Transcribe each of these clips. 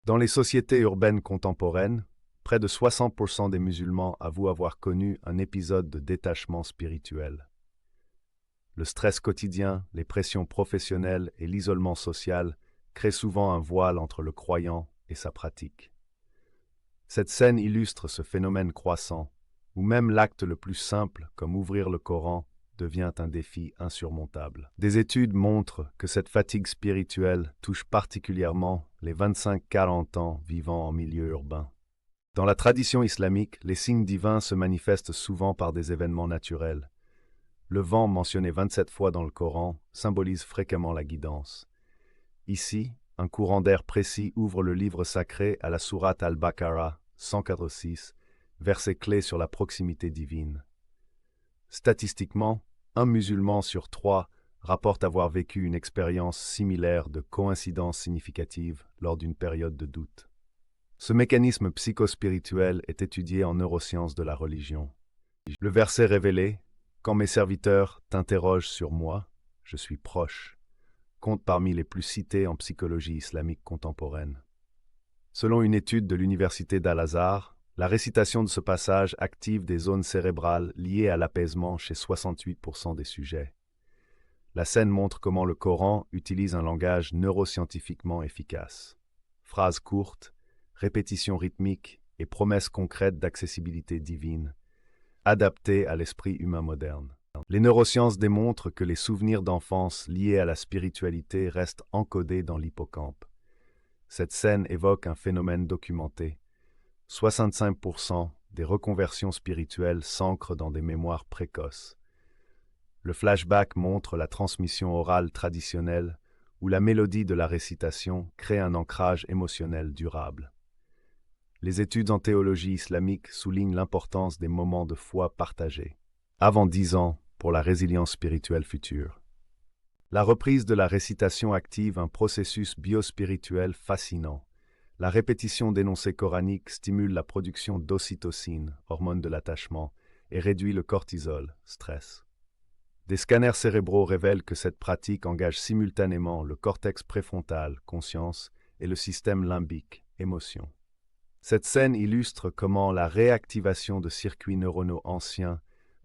Dans les sociétés urbaines contemporaines, près de 60% des musulmans avouent avoir connu un épisode de détachement spirituel. Le stress quotidien, les pressions professionnelles et l'isolement social créent souvent un voile entre le croyant et sa pratique. Cette scène illustre ce phénomène croissant, où même l'acte le plus simple, comme ouvrir le Coran, devient un défi insurmontable. Des études montrent que cette fatigue spirituelle touche particulièrement les 25-40 ans vivant en milieu urbain. Dans la tradition islamique, les signes divins se manifestent souvent par des événements naturels. Le vent, mentionné 27 fois dans le Coran, symbolise fréquemment la guidance. Ici, un courant d'air précis ouvre le livre sacré à la sourate Al-Baqarah 146, verset clé sur la proximité divine. Statistiquement, un musulman sur 3 rapporte avoir vécu une expérience similaire de coïncidence significative lors d'une période de doute. Ce mécanisme psychospirituel est étudié en neurosciences de la religion. Le verset révélé « Quand mes serviteurs t'interrogent sur moi, je suis proche » compte parmi les plus cités en psychologie islamique contemporaine. Selon une étude de l'université d'Al-Azhar, la récitation de ce passage active des zones cérébrales liées à l'apaisement chez 68% des sujets. La scène montre comment le Coran utilise un langage neuroscientifiquement efficace. Phrases courtes, répétitions rythmiques et promesses concrètes d'accessibilité divine, adaptées à l'esprit humain moderne. Les neurosciences démontrent que les souvenirs d'enfance liés à la spiritualité restent encodés dans l'hippocampe. Cette scène évoque un phénomène documenté. 65% des reconversions spirituelles s'ancrent dans des mémoires précoces. Le flashback montre la transmission orale traditionnelle où la mélodie de la récitation crée un ancrage émotionnel durable. Les études en théologie islamique soulignent l'importance des moments de foi partagés. Avant 10 ans, pour la résilience spirituelle future. La reprise de la récitation active un processus biospirituel fascinant. La répétition d'énoncés coraniques stimule la production d'ocytocine, hormone de l'attachement, et réduit le cortisol, stress. Des scanners cérébraux révèlent que cette pratique engage simultanément le cortex préfrontal, conscience, et le système limbique, émotion. Cette scène illustre comment la réactivation de circuits neuronaux anciens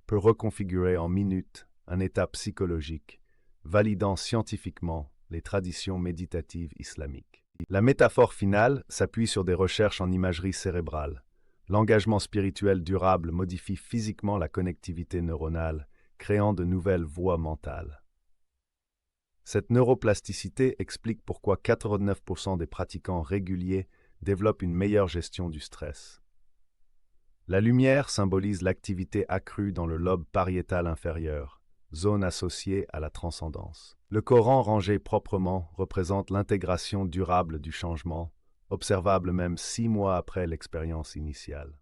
peut reconfigurer en minutes un état psychologique, validant scientifiquement les traditions méditatives islamiques. La métaphore finale s'appuie sur des recherches en imagerie cérébrale. L'engagement spirituel durable modifie physiquement la connectivité neuronale, créant de nouvelles voies mentales. Cette neuroplasticité explique pourquoi 89% des pratiquants réguliers développent une meilleure gestion du stress. La lumière symbolise l'activité accrue dans le lobe pariétal inférieur, zone associée à la transcendance. Le Coran rangé proprement représente l'intégration durable du changement, observable même 6 mois après l'expérience initiale.